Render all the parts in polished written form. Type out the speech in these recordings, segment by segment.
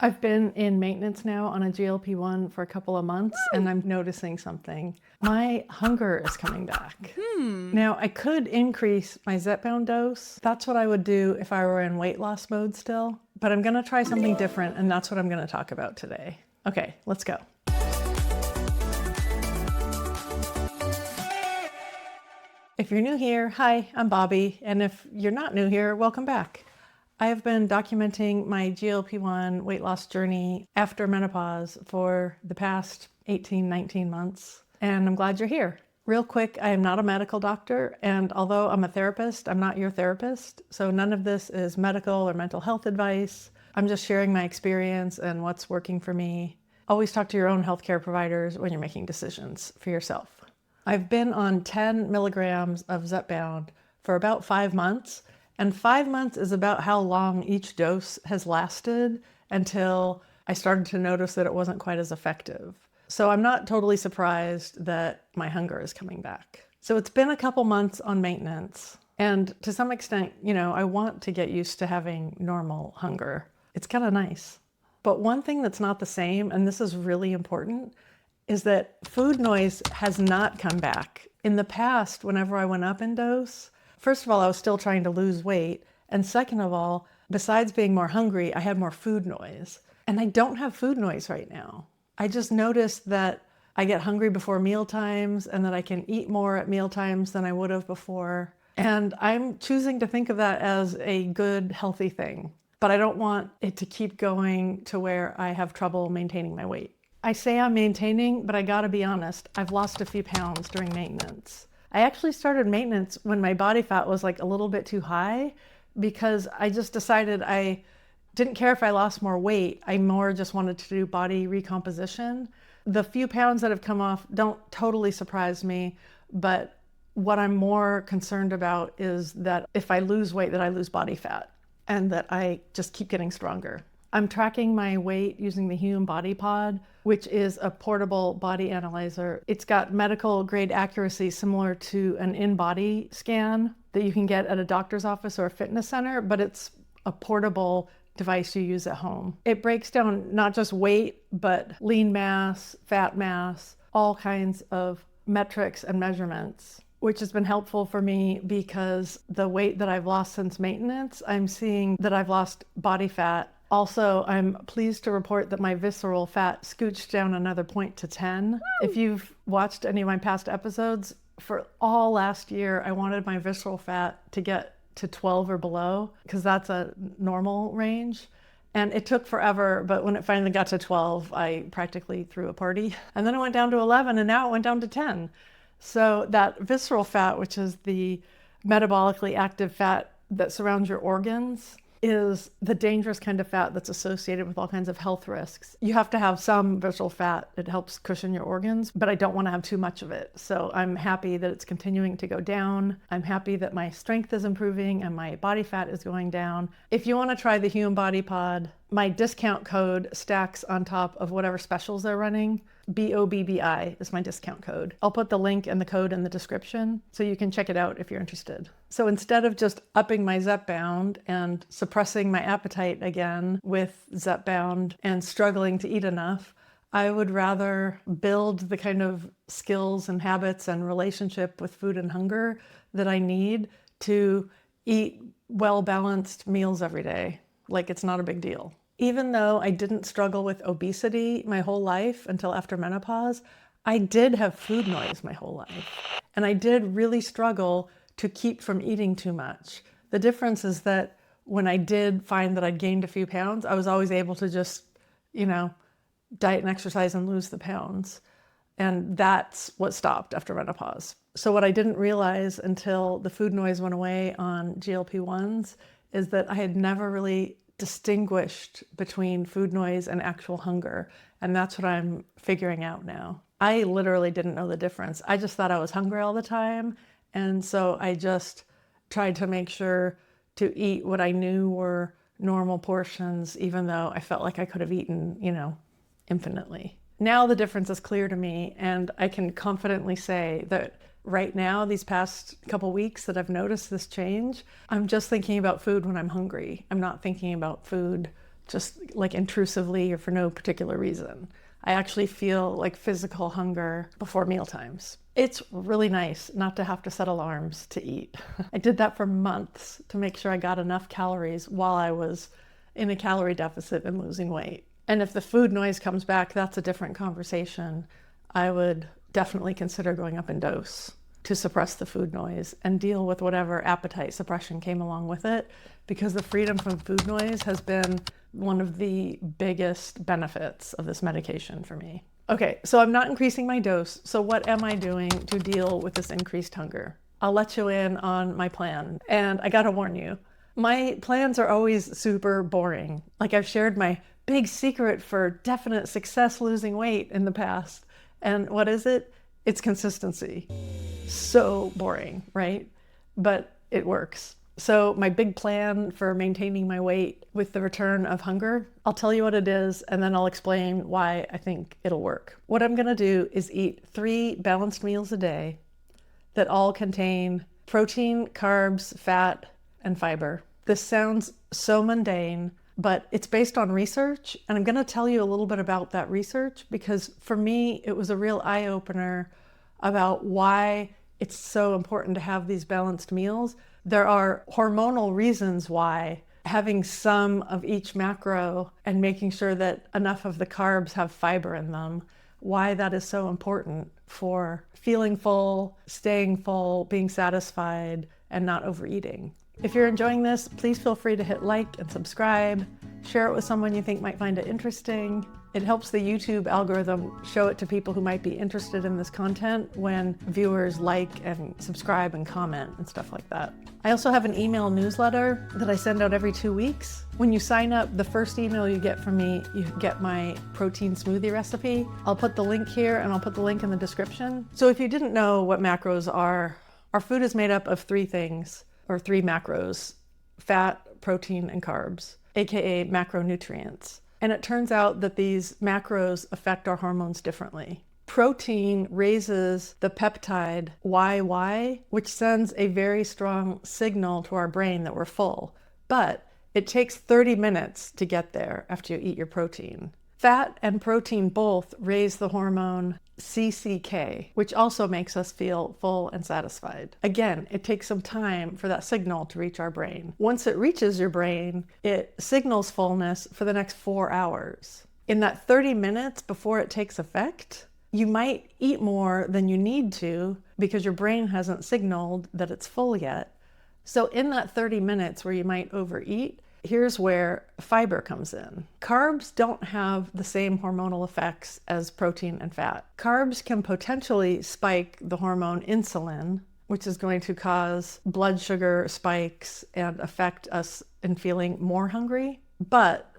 I've been in maintenance now on a GLP-1 for a couple of months, and I'm noticing something. My hunger is coming back. Now, I could increase my Zepbound dose. That's what I would do if I were in weight loss mode still. But I'm gonna try something different, and that's what I'm gonna talk about today. Okay, let's go. If you're new here, hi, I'm Bobby. And if you're not new here, welcome back. I have been documenting my GLP-1 weight loss journey after menopause for the past 18, 19 months, and I'm glad you're here. Real quick, I am not a medical doctor, and although I'm a therapist, I'm not your therapist, so none of this is medical or mental health advice. I'm just sharing my experience and what's working for me. Always talk to your own healthcare providers when you're making decisions for yourself. I've been on 10 milligrams of Zepbound for about 5 months, and 5 months is about how long each dose has lasted until I started to notice that it wasn't quite as effective. So I'm not totally surprised that my hunger is coming back. So it's been a couple months on maintenance, and to some extent, I want to get used to having normal hunger. It's kind of nice. But one thing that's not the same, and this is really important, is that food noise has not come back. In the past, whenever I went up in dose, first of all, I was still trying to lose weight. And second of all, besides being more hungry, I had more food noise. And I don't have food noise right now. I just noticed that I get hungry before meal times and that I can eat more at meal times than I would have before. And I'm choosing to think of that as a good, healthy thing. But I don't want it to keep going to where I have trouble maintaining my weight. I say I'm maintaining, but I gotta be honest, I've lost a few pounds during maintenance. I actually started maintenance when my body fat was like a little bit too high because I just decided I didn't care if I lost more weight. I more just wanted to do body recomposition. The few pounds that have come off don't totally surprise me, but what I'm more concerned about is that if I lose weight, that I lose body fat and that I just keep getting stronger. I'm tracking my weight using the Human Body Pod, which is a portable body analyzer. It's got medical grade accuracy similar to an in-body scan that you can get at a doctor's office or a fitness center, but it's a portable device you use at home. It breaks down not just weight, but lean mass, fat mass, all kinds of metrics and measurements, which has been helpful for me because the weight that I've lost since maintenance, I'm seeing that I've lost body fat. Also, I'm pleased to report that my visceral fat scooched down another point to 10. Woo! If you've watched any of my past episodes, for all last year, I wanted my visceral fat to get to 12 or below because that's a normal range. And it took forever, but when it finally got to 12, I practically threw a party. And then it went down to 11, and now it went down to 10. So that visceral fat, which is the metabolically active fat that surrounds your organs, is the dangerous kind of fat that's associated with all kinds of health risks. You have to have some visceral fat. It helps cushion your organs, but I don't want to have too much of it. So I'm happy that it's continuing to go down. I'm happy that my strength is improving and my body fat is going down. If you want to try the Human Body Pod, my discount code stacks on top of whatever specials they're running. BOBBI is my discount code. I'll put the link and the code in the description so you can check it out if you're interested. So instead of just upping my Zepbound and suppressing my appetite again with Zepbound and struggling to eat enough, I would rather build the kind of skills and habits and relationship with food and hunger that I need to eat well-balanced meals every day. Like it's not a big deal. Even though I didn't struggle with obesity my whole life until after menopause, I did have food noise my whole life. And I did really struggle to keep from eating too much. The difference is that when I did find that I'd gained a few pounds, I was always able to just, diet and exercise and lose the pounds. And that's what stopped after menopause. So what I didn't realize until the food noise went away on GLP-1s is that I had never really distinguished between food noise and actual hunger. And that's what I'm figuring out now. I literally didn't know the difference. I just thought I was hungry all the time. And so I just tried to make sure to eat what I knew were normal portions, even though I felt like I could have eaten, infinitely. Now the difference is clear to me, and I can confidently say that right now, these past couple weeks that I've noticed this change, I'm just thinking about food when I'm hungry. I'm not thinking about food just like intrusively or for no particular reason. I actually feel like physical hunger before meal times. It's really nice not to have to set alarms to eat. I did that for months to make sure I got enough calories while I was in a calorie deficit and losing weight. And if the food noise comes back, that's a different conversation. I would definitely consider going up in dose to suppress the food noise and deal with whatever appetite suppression came along with it, because the freedom from food noise has been one of the biggest benefits of this medication for me. Okay, so I'm not increasing my dose. So what am I doing to deal with this increased hunger? I'll let you in on my plan. And I gotta warn you, my plans are always super boring. Like, I've shared my big secret for definite success losing weight in the past. And what is it? It's consistency. So boring, right? But it works. So my big plan for maintaining my weight with the return of hunger, I'll tell you what it is, and then I'll explain why I think it'll work. What I'm gonna do is eat 3 balanced meals a day that all contain protein, carbs, fat, and fiber. This sounds so mundane, but it's based on research, and I'm gonna tell you a little bit about that research, because for me, it was a real eye-opener about why it's so important to have these balanced meals. There are hormonal reasons why having some of each macro and making sure that enough of the carbs have fiber in them, why that is so important for feeling full, staying full, being satisfied, and not overeating. If you're enjoying this, please feel free to hit like and subscribe. Share it with someone you think might find it interesting. It helps the YouTube algorithm show it to people who might be interested in this content when viewers like and subscribe and comment and stuff like that. I also have an email newsletter that I send out every 2 weeks. When you sign up, the first email you get from me, you get my protein smoothie recipe. I'll put the link here and I'll put the link in the description. So if you didn't know what macros are, our food is made up of 3 things, or 3 macros: fat, protein, and carbs, aka macronutrients. And it turns out that these macros affect our hormones differently. Protein raises the peptide YY, which sends a very strong signal to our brain that we're full. But it takes 30 minutes to get there after you eat your protein. Fat and protein both raise the hormone CCK, which also makes us feel full and satisfied. Again, it takes some time for that signal to reach our brain. Once it reaches your brain, it signals fullness for the next 4 hours. In that 30 minutes before it takes effect, you might eat more than you need to because your brain hasn't signaled that it's full yet. So in that 30 minutes where you might overeat, here's where fiber comes in. Carbs don't have the same hormonal effects as protein and fat. Carbs can potentially spike the hormone insulin, which is going to cause blood sugar spikes and affect us in feeling more hungry. But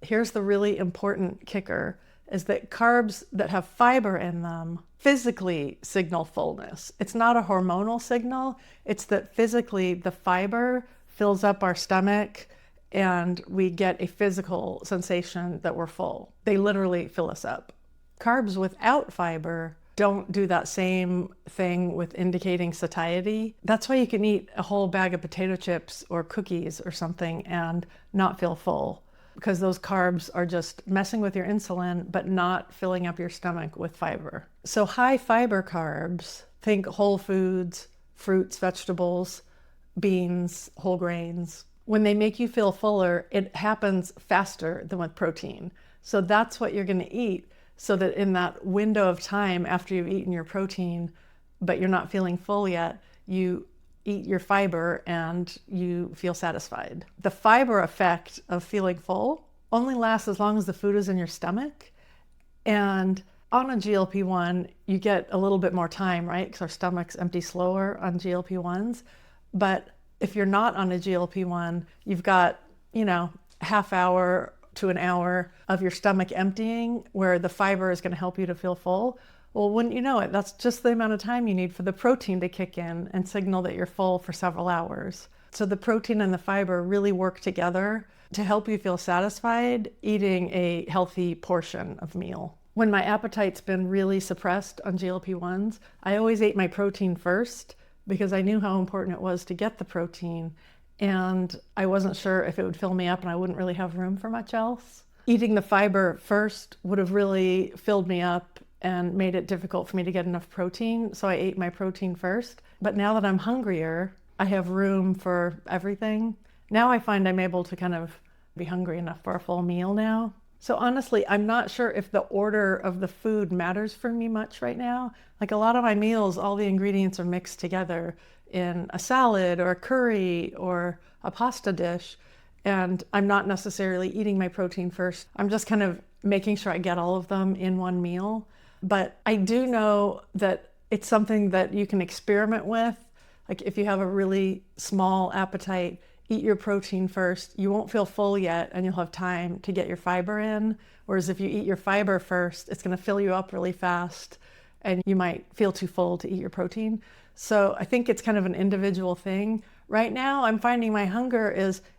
here's the really important kicker, is that carbs that have fiber in them physically signal fullness. It's not a hormonal signal. It's that physically the fiber fills up our stomach and we get a physical sensation that we're full. They literally fill us up. Carbs without fiber don't do that same thing with indicating satiety. That's why you can eat a whole bag of potato chips or cookies or something and not feel full, because those carbs are just messing with your insulin but not filling up your stomach with fiber. So high fiber carbs, think whole foods, fruits, vegetables, beans, whole grains. When they make you feel fuller, it happens faster than with protein. So that's what you're going to eat, so that in that window of time after you've eaten your protein, but you're not feeling full yet, you eat your fiber and you feel satisfied. The fiber effect of feeling full only lasts as long as the food is in your stomach. And on a GLP-1, you get a little bit more time, right? Because our stomachs empty slower on GLP-1s. But if you're not on a GLP-1, you've got, half hour to an hour of your stomach emptying where the fiber is going to help you to feel full. Well, wouldn't you know it, that's just the amount of time you need for the protein to kick in and signal that you're full for several hours. So the protein and the fiber really work together to help you feel satisfied eating a healthy portion of meal. When my appetite's been really suppressed on GLP-1s, I always ate my protein first, because I knew how important it was to get the protein. and I wasn't sure if it would fill me up and I wouldn't really have room for much else. Eating the fiber first would have really filled me up and made it difficult for me to get enough protein, so I ate my protein first. But now that I'm hungrier, I have room for everything. Now I find I'm able to kind of be hungry enough for a full meal now. So honestly, I'm not sure if the order of the food matters for me much right now. Like a lot of my meals, all the ingredients are mixed together in a salad or a curry or a pasta dish. And I'm not necessarily eating my protein first. I'm just kind of making sure I get all of them in one meal. But I do know that it's something that you can experiment with. Like if you have a really small appetite, eat your protein first. You won't feel full yet and you'll have time to get your fiber in. Whereas if you eat your fiber first, it's going to fill you up really fast and you might feel too full to eat your protein. So I think it's kind of an individual thing. Right now, I'm finding my hunger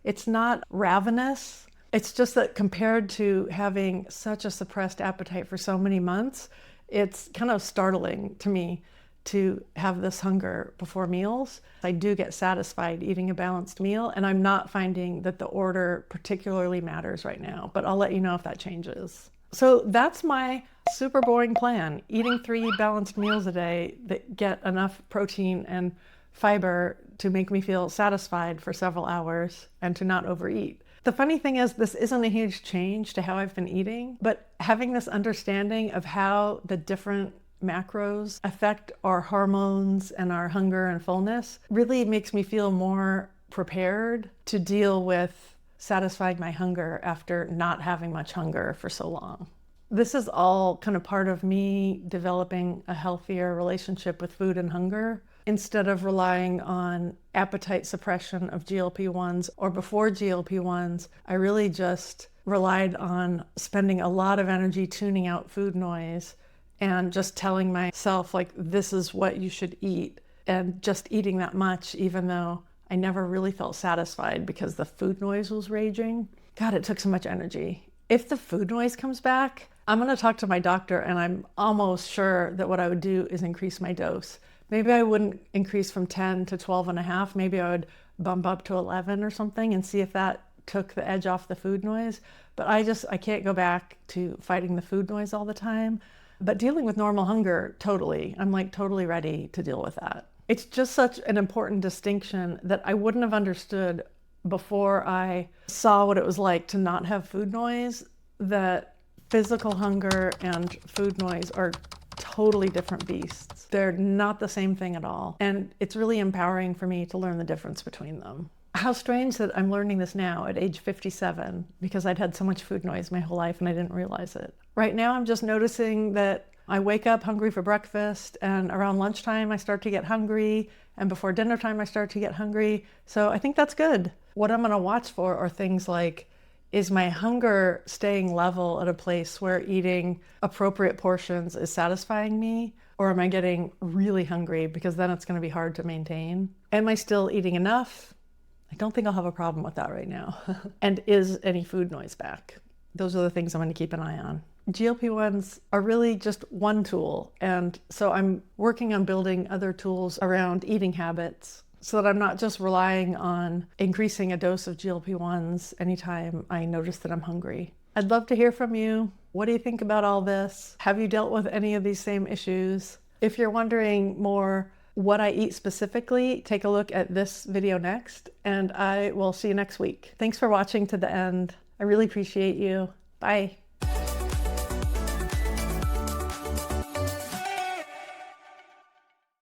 it's not ravenous. It's just that compared to having such a suppressed appetite for so many months, it's kind of startling to me to have this hunger before meals. I do get satisfied eating a balanced meal, and I'm not finding that the order particularly matters right now, but I'll let you know if that changes. So that's my super boring plan, eating 3 balanced meals a day that get enough protein and fiber to make me feel satisfied for several hours and to not overeat. The funny thing is, this isn't a huge change to how I've been eating, but having this understanding of how the different macros affect our hormones and our hunger and fullness really makes me feel more prepared to deal with satisfying my hunger after not having much hunger for so long. This is all kind of part of me developing a healthier relationship with food and hunger. Instead of relying on appetite suppression of GLP-1s or before GLP-1s, I really just relied on spending a lot of energy tuning out food noise and just telling myself, like, this is what you should eat, and just eating that much, even though I never really felt satisfied because the food noise was raging. God, it took so much energy. If the food noise comes back, I'm going to talk to my doctor, and I'm almost sure that what I would do is increase my dose. Maybe I wouldn't increase from 10 to 12 and a half. Maybe I would bump up to 11 or something and see if that took the edge off the food noise. But I can't go back to fighting the food noise all the time. But dealing with normal hunger, totally. I'm like totally ready to deal with that. It's just such an important distinction that I wouldn't have understood before I saw what it was like to not have food noise, that physical hunger and food noise are totally different beasts. They're not the same thing at all. And it's really empowering for me to learn the difference between them. How strange that I'm learning this now at age 57, because I'd had so much food noise my whole life and I didn't realize it. Right now, I'm just noticing that I wake up hungry for breakfast, and around lunchtime, I start to get hungry, and before dinner time, I start to get hungry. So I think that's good. What I'm going to watch for are things like, is my hunger staying level at a place where eating appropriate portions is satisfying me? Or am I getting really hungry? Because then it's going to be hard to maintain. Am I still eating enough? I don't think I'll have a problem with that right now. And is any food noise back? Those are the things I'm going to keep an eye on. GLP-1s are really just one tool. And so I'm working on building other tools around eating habits, so that I'm not just relying on increasing a dose of GLP-1s anytime I notice that I'm hungry. I'd love to hear from you. What do you think about all this? Have you dealt with any of these same issues? If you're wondering more what I eat specifically, take a look at this video next, and I will see you next week. Thanks for watching to the end. I really appreciate you. Bye.